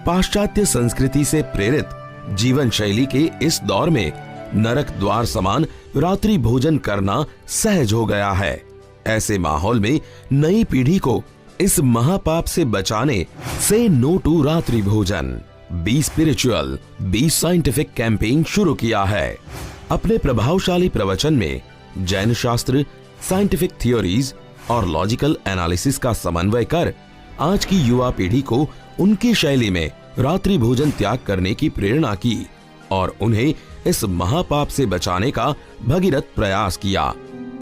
पाश्चात्य संस्कृति से प्रेरित जीवन शैली के इस दौर में नरक द्वार समान रात्रि भोजन करना सहज हो गया है। ऐसे माहौल में नई पीढ़ी को इस महापाप से बचाने से नो टू रात्रि भोजन, B spiritual, B scientific campaign शुरू किया है। अपने प्रभावशाली प्रवचन में जैन शास्त्र, साइंटिफिक थियोरीज और लॉजिकल एनालिसिस का समन्वय कर आज की युवा पीढ़ी को उनकी शैली में रात्रि भोजन त्याग करने की प्रेरणा की और उन्हें इस महापाप से बचाने का भगीरथ प्रयास किया।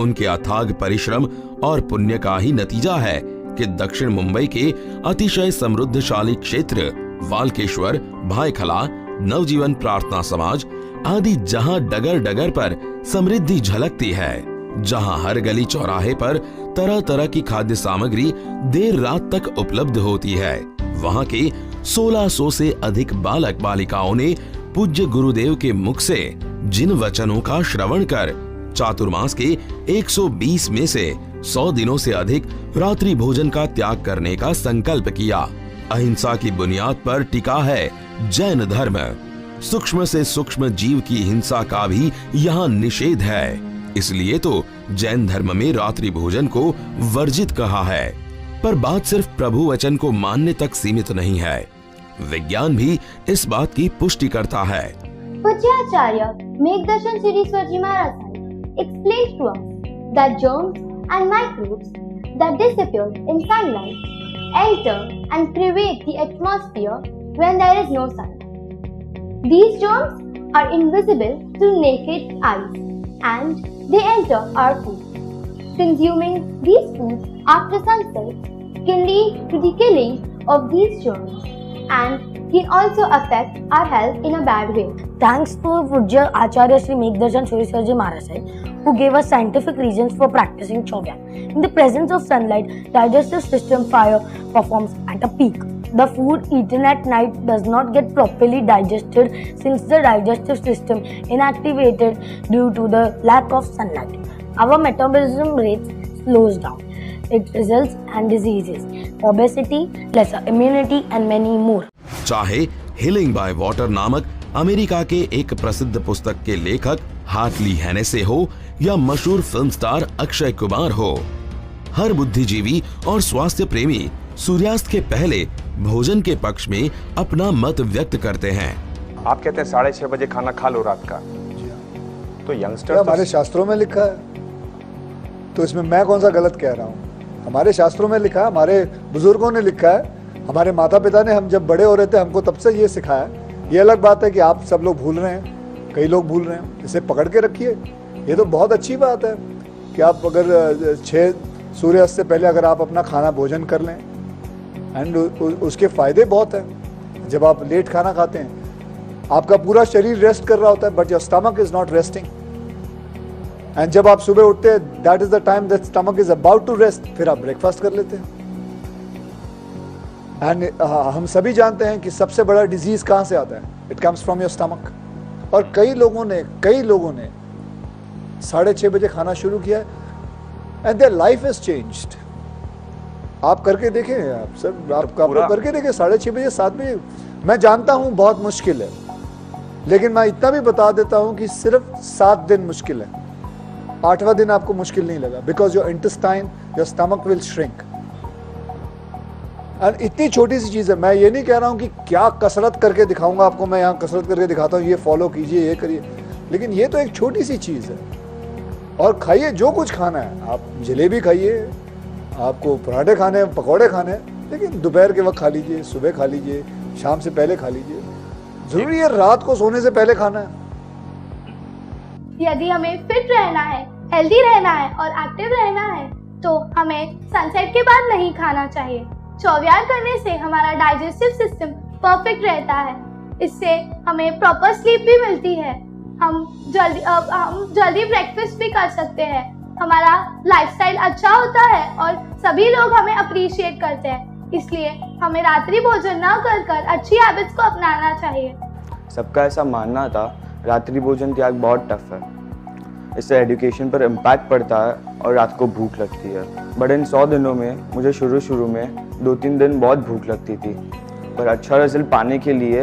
उनके अथाग परिश्रम और पुण्य का ही नतीजा है कि दक्षिण मुंबई के अतिशय समृद्धशाली क्षेत्र वाल्केश्वर, भायखला, नवजीवन प्रार्थना समाज आदि जहां डगर डगर पर समृद्धि झलकती है, जहां हर गली चौराहे पर तरह तरह की खाद्य सामग्री देर रात तक उपलब्ध होती है, वहां के 1600 से अधिक बालक बालिकाओं ने पूज्य गुरुदेव के मुख से जिन वचनों का श्रवण कर चातुर्मास के 120 में से 100 दिनों से अधिक रात्रि भोजन का त्याग करने का संकल्प किया। अहिंसा की बुनियाद पर टिका है जैन धर्म। सूक्ष्म से सूक्ष्म जीव की हिंसा का भी यहाँ निषेध है। इसलिए तो जैन धर्म में रात्रि भोजन को वर्जित कहा है। पर बात सिर्फ प्रभु वचन को मानने तक सीमित नहीं है, विज्ञान भी इस बात की पुष्टि करता है। Pujyacharya Megdarshan Sri Swarji Maharaj explains to us that germs and microbes that disappear in sunlight enter and pervade the atmosphere when there is no sunlight. These germs are invisible to naked eyes and they enter our food. Consuming these foods after sunset can lead to the killing of these germs and can also affect our health in a bad way. Thanks to Pujya Acharya Sri Megdarshan Sri Swarji Maharaj, who gave us scientific reasons for practicing Chovya. In the presence of sunlight, digestive system fire performs at a peak. The food eaten at night does not get properly digested since the digestive system inactivated due to the lack of sunlight. Our metabolism rate slows down. It results in diseases, obesity, lesser immunity and many more. चाहे healing by water नामक America के एक प्रसिद्ध पुस्तक के लेखक Hartley हेनेसे हो या मशहूर फिल्म स्टार अक्षय कुमार हो, हर बुद्धिजीवी और स्वास्थ्य प्रेमी सूर्यास्त के पहले भोजन के पक्ष में अपना मत व्यक्त करते हैं। आप कहते हैं 6:30 बजे खाना खा लो रात का, तो यंगस्टर हमारे शास्त्रों में लिखा है, तो इसमें मैं कौन सा गलत कह रहा हूँ? हमारे शास्त्रों में लिखा है, हमारे बुजुर्गों ने लिखा है, हमारे माता पिता ने, हम जब बड़े हो रहे थे हमको तब से ये सिखाया। ये अलग बात है कि आप सब लोग भूल रहे हैं, कई लोग भूल रहे हैं, इसे पकड़ के रखिए। ये तो बहुत अच्छी बात है कि आप अगर 6 सूर्यास्त से पहले अगर आप अपना खाना भोजन कर लें, एंड उसके फ़ायदे बहुत हैं। जब आप लेट खाना खाते हैं आपका पूरा शरीर रेस्ट कर रहा होता है, but your stomach is not resting. And जब आप सुबह उठते हैं, that is the time that stomach is about to rest, फिर आप ब्रेकफास्ट कर लेते हैं। एंड हम सभी जानते हैं कि सबसे बड़ा डिजीज कहाँ से आता है? It comes from your stomach. और कई लोगों ने 6:30 बजे खाना शुरू किया है and their life is changed. आप करके देखें, आप सब आप करके देखें 6:30 बजे 7 बजे। मैं जानता हूँ बहुत मुश्किल है, लेकिन मैं इतना भी बता देता हूँ कि सिर्फ 7 दिन मुश्किल है, 8वां दिन आपको मुश्किल नहीं लगा, because your intestine, your stomach will shrink. और इतनी छोटी सी चीज़ है, मैं ये नहीं कह रहा हूँ कि क्या कसरत करके दिखाऊंगा आपको, मैं यहाँ कसरत करके दिखाता हूँ, ये फॉलो कीजिए, ये करिए, लेकिन ये तो एक छोटी सी चीज़ है। और खाइए जो कुछ खाना है, आप जलेबी खाइए, आपको पराठे खाने हैं, पकौड़े खाने हैं, लेकिन दोपहर के वक्त खा लीजिए, सुबह खा लीजिए, शाम से पहले खा लीजिए। जरूरी है रात को सोने से पहले खाना है। यदि हमें फिट रहना है, हेल्दी रहना है और एक्टिव रहना है, तो हमें सनसेट के बाद नहीं खाना चाहिए। चौव्यार करने से हमारा डाइजेस्टिव सिस्टम परफेक्ट रहता है, इससे हमें प्रॉपर स्लीप भी मिलती है, हम जल्दी ब्रेकफास्ट भी कर सकते हैं, हमारा लाइफस्टाइल अच्छा होता है और सभी लोग हमें अप्रिशिएट करते हैं। इसलिए हमें रात्रि भोजन न कर अच्छी हैबिट्स को अपनाना चाहिए। सबका ऐसा मानना था रात्रि भोजन त्याग बहुत टफ है, इससे एजुकेशन पर इम्पैक्ट पड़ता है और रात को भूख लगती है। बट इन 100 दिनों में मुझे शुरू में 2-3 दिन बहुत भूख लगती थी, पर अच्छा रिजल्ट पाने के लिए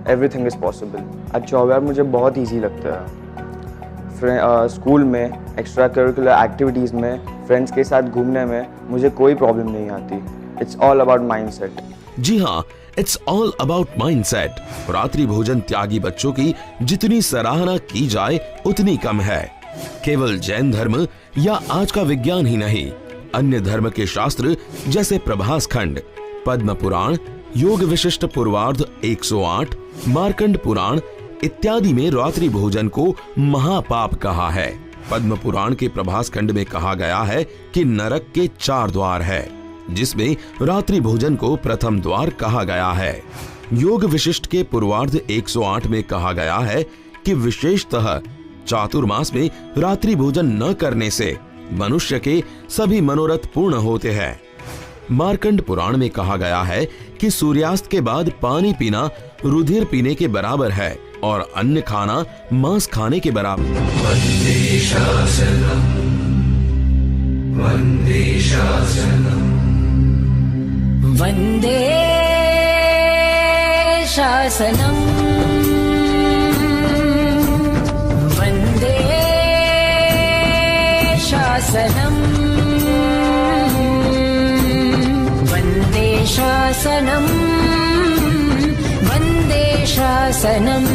एवरीथिंग इज़ पॉसिबल। आज 24 मुझे बहुत ईजी लगता है। स्कूल में एक्स्ट्रा करिकुलर एक्टिविटीज़ में फ्रेंड्स के साथ घूमने में मुझे कोई प्रॉब्लम नहीं आती। It's all about mindset. जी हाँ, इट्स ऑल अबाउट माइंडसेट। रात्रि भोजन त्यागी बच्चों की जितनी सराहना की जाए उतनी कम है। केवल जैन धर्म या आज का विज्ञान ही नहीं, अन्य धर्म के शास्त्र जैसे प्रभास खंड, पद्म पुराण, योग विशिष्ट पूर्वार्ध 108, मार्कंड पुराण इत्यादि में रात्रि भोजन को महापाप कहा है। पद्म पुराण के प्रभास खंड में कहा गया है कि नरक के 4 द्वार है, जिसमें रात्रि भोजन को प्रथम द्वार कहा गया है। योग विशिष्ट के पूर्वार्ध 108 में कहा गया है कि विशेषतः चातुर्मास में रात्रि भोजन न करने से मनुष्य के सभी मनोरथ पूर्ण होते हैं। मार्कंड पुराण में कहा गया है कि सूर्यास्त के बाद पानी पीना रुधिर पीने के बराबर है और अन्न खाना मांस खाने के बराबर। वंदे शासनम, वंदे शासनम, वंदे शासनम, वंदे शासनम, वंदे शासनम, वंदे शासनम।